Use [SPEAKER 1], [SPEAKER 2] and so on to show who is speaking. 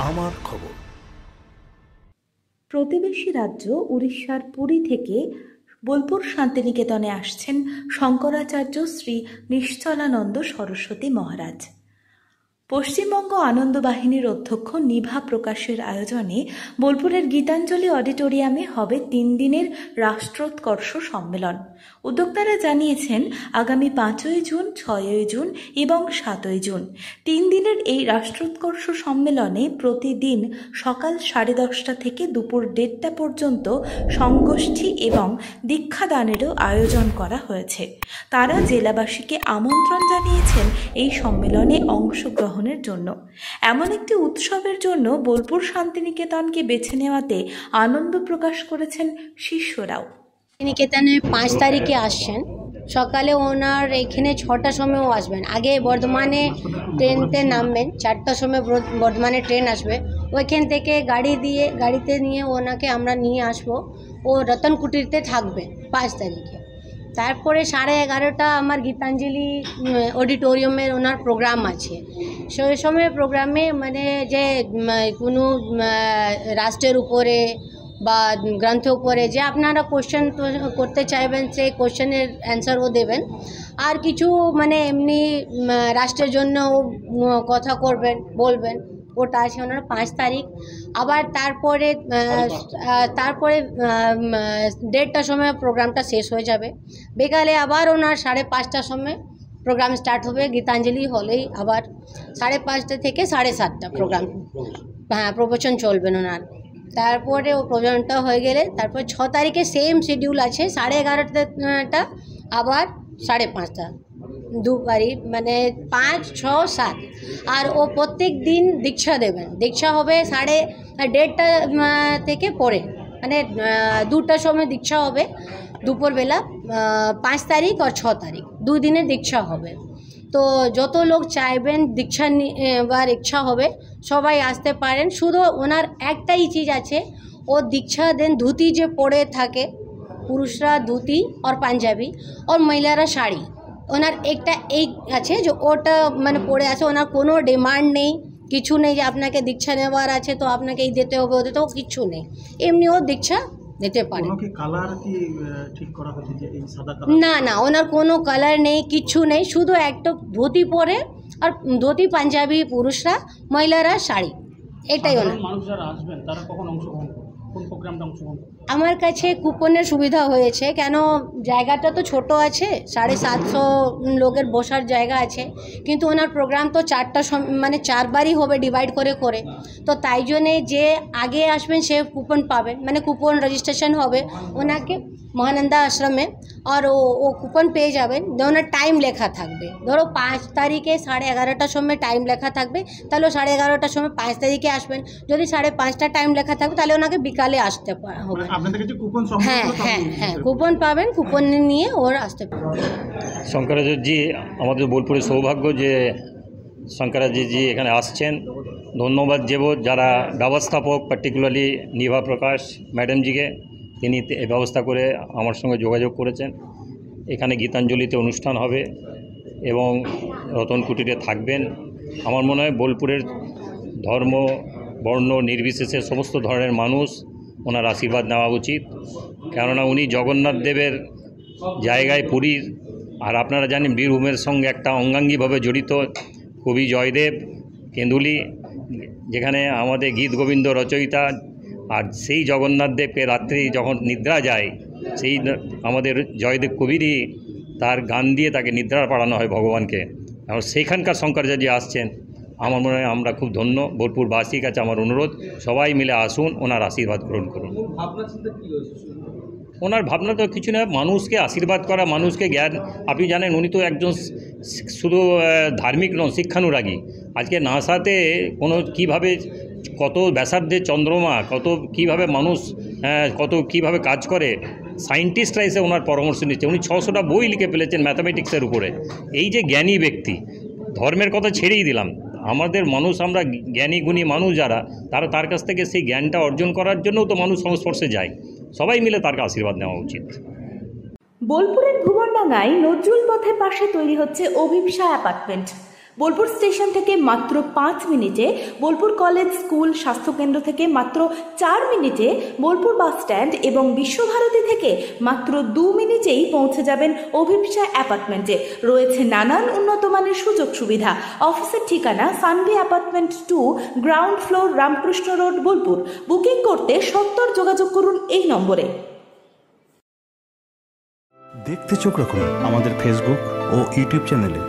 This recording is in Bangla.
[SPEAKER 1] আমার খবর।
[SPEAKER 2] প্রতিবেশী রাজ্য উড়িষ্যার পুরী থেকে বোলপুর শান্তিনিকেতনে আসছেন শঙ্করাচার্য শ্রী নিশ্চলানন্দ সরস্বতী মহারাজ। পশ্চিমবঙ্গ আনন্দ বাহিনীর অধ্যক্ষ নিভা প্রকাশের আয়োজনে বোলপুরের গীতাঞ্জলি অডিটোরিয়ামে হবে 3 দিনের রাষ্ট্রোৎকর্ষ সম্মেলন। উদ্যোক্তারা জানিয়েছেন আগামী 5ই জুন, 6ই জুন এবং 7ই জুন 3 দিনের এই রাষ্ট্রোৎকর্ষ সম্মেলনে প্রতিদিন সকাল 10:30 থেকে দুপুর 1:30 পর্যন্ত সংগোষ্ঠী এবং দীক্ষাদানেরও আয়োজন করা হয়েছে। তারা জেলাবাসীকে আমন্ত্রণ জানিয়েছেন এই সম্মেলনে অংশগ্রহণের জন্য। এমন একটি উৎসবের জন্য বোলপুর শান্তিনিকেতনকে বেছে নেওয়াতে আনন্দ প্রকাশ করেছেন শিষ্যরাও।
[SPEAKER 3] শান্তিনিকেতনে 5 তারিখে আসছেন, সকালে ওনার এখানে 6টার সময়ও আসবেন। আগে বর্ধমানে ট্রেনতে নামবেন, 4টার সময় বর্ধমানে ট্রেন আসবে। ওইখান থেকে গাড়িতে নিয়ে ওনাকে আমরা নিয়ে আসবো। ও রতন কুটিরতে থাকবে 5 তারিখে। তারপরে 11:30 আমার গীতাঞ্জলি অডিটোরিয়ামের ওনার প্রোগ্রাম আছে। সেই সময় প্রোগ্রামে মানে যে কোনো রাষ্ট্রের উপরে বা গ্রন্থের উপরে যে আপনারা কোশ্চেন করতে চাইবেন, সেই কোশ্চেনের অ্যান্সার ও দেবেন। আর কিছু মানে এমনি রাষ্ট্রের জন্য কথা বলবেন, ওটা আছে ওনার 5 তারিখ। আবার তারপরে 1:30টার সময় প্রোগ্রামটা শেষ হয়ে যাবে। বিকালে আবার ওনার 5:30টার সময় প্রোগ্রাম স্টার্ট হবে গীতাঞ্জলি হলেই। আবার 5:30 থেকে 7:30 প্রোগ্রাম, হ্যাঁ, প্রবচন চলবেন ওনার। তারপরে ও প্রোগ্রামটা হয়ে গেলে তারপর 6 তারিখে সেম শিডিউল আছে, 11:30টা আবার 5:30, দুবারই, মানে 5, 6, 7। আর ও প্রত্যেক দিন দীক্ষা দেবেন। দীক্ষা হবে 1:30 থেকে পরে, মানে 2টার সময় দীক্ষা হবে দুপুরবেলা। 5 তারিখ আর 6 তারিখ 2 দিনের দীক্ষা হবে। তো যত লোক চাইবেন দীক্ষা নেবার ইচ্ছা হবে সবাই আসতে পারেন। শুধু ওনার একটাই চিজ আছে, ও দীক্ষা দেন ধুতি যে পরে থাকে, পুরুষরা ধুতি আর পাঞ্জাবি আর মহিলারা শাড়ি। ওনার একটা এই আছে যে ওটা মানে পরে আছে। ওনার কোনো ডিমান্ড নেই, কিছু নেই যে আপনাকে দীক্ষা নেওয়ার আছে তো আপনাকে এই দিতে হবে, ওতে তো কিছু নেই, এমনি ও দীক্ষা নিতে পারে। না না, ওনার কোনো কালার নেই, কিছু নেই, শুধু একটা ধুতি পরে আর ধুতি পাঞ্জাবি পুরুষরা, মহিলারা শাড়ি, এটাই ওনার। আমার কাছে কুপনের সুবিধা হয়েছে, কেন জায়গাটা তো ছোট আছে, 750 লোকের বসার জায়গা আছে। কিন্তু ওনার প্রোগ্রাম তো 4 বারই হবে ডিভাইড করে। তো তাই জন্যে যে আগে আসবেন সে কুপন পাবেন, মানে কুপন রেজিস্ট্রেশন হবে ওনাকে মহানন্দা আশ্রমে। আর ও কুপন পেয়ে যাবেন। ওনার টাইম লেখা থাকবে, ধরো 5 তারিখে 11:30টার সময় টাইম লেখা থাকবে, তাহলে 11:30টার সময় 5 তারিখে আসবেন। যদি 5:30টা টাইম লেখা থাকবে তাহলে ওনাকে বিকালে আসতে হবে। হ্যাঁ, কুপন পাবেন, কুপন নিয়ে ওর আসতে পারবেন।
[SPEAKER 4] শঙ্করাচার্যজি, আমাদের বোলপুরের সৌভাগ্য যে শঙ্করাচার্যজি এখানে আসছেন। ধন্যবাদ দেব যারা ব্যবস্থাপক, পার্টিকুলারলি নিভা প্রকাশ ম্যাডামজিকে, তিনি ব্যবস্থা করে আমার সঙ্গে যোগাযোগ করেছেন। এখানে গীতাঞ্জলিতে অনুষ্ঠান হবে এবং রতন কুটিরে থাকবেন। আমার মনে হয় বোলপুরের ধর্ম বর্ণ নির্বিশেষে সমস্ত ধরনের মানুষ ওনার আশীর্বাদ নেওয়া উচিত, কেননা উনি জগন্নাথ দেবের জায়গায় পুরীর। আর আপনারা জানেন বীরভূমের সঙ্গে একটা অঙ্গাঙ্গিভাবে জড়িত কবি জয়দেব কেন্দুলি, যেখানে আমাদের গীত গোবিন্দ রচয়িতা। আর সেই জগন্নাথ দেবকে রাত্রি যখন নিদ্রা যায়, সেই আমাদের জয়দেব কবিরই তার গান দিয়ে তাকে নিদ্রা পাড়ানো হয় ভগবানকে। এবং সেইখানকার শঙ্করাচার্য আসছেন। আমার মনে হয় আমরা খুব ধন্য। বোলপুরবাসীর কাছে আমার অনুরোধ, সবাই মিলে আসুন, ওনার আশীর্বাদ গ্রহণ করুন। ওনার ভাবনা তো কিছু না, মানুষকে আশীর্বাদ করা, মানুষকে জ্ঞান। আপনি জানেন উনি তো একজন শুধু ধার্মিক নন, শিক্ষানুরাগী। আজকে নাসাতে কীভাবে কত ব্যাসার্ধের চন্দ্রমা, কীভাবে মানুষ কীভাবে কাজ করে, সায়েন্টিস্টরা এসে ওনার পরামর্শ নিচ্ছে। উনি 600টা বই লিখে ফেলেছেন ম্যাথামেটিক্সের উপরে। এই যে জ্ঞানী ব্যক্তি, ধর্মের কথা ছেড়েই দিলাম, আমাদের মানুষ, আমরা জ্ঞানী গুণী মানুষ যারা, তার কাছ থেকে সেই জ্ঞানটা অর্জন করার জন্যও তো মানুষ সংস্পর্শে যায়। সবাই মিলে তার আশীর্বাদ নেওয়া উচিত।
[SPEAKER 2] বোলপুরের ভুবনডাঙ্গায় নজরুল পথের পাশে তৈরি হচ্ছে অভিপ্সা অ্যাপার্টমেন্ট। বোলপুর স্টেশন থেকে মাত্র 5 মিনিটে, বোলপুর কলেজ, স্কুল, স্বাস্থ্যকেন্দ্র থেকে মাত্র 4 মিনিটে, বোলপুর বাস স্ট্যান্ড এবং বিশ্বভারতী থেকে মাত্র 2 মিনিটেই পৌঁছে যাবেন অভিপ্সা অ্যাপার্টমেন্টে। রয়েছে নানান উন্নত মানের সুযোগ সুবিধা। অফিসের ঠিকানা Sanvi apartment 2, ground floor, Ramakrishna road, Bolpur. Booking করতে সত্তর যোগাযোগ করুন এই নম্বরে।
[SPEAKER 1] দেখতে চোখ রাখুন আমাদের ফেসবুক ও ইউটিউব চ্যানেলে।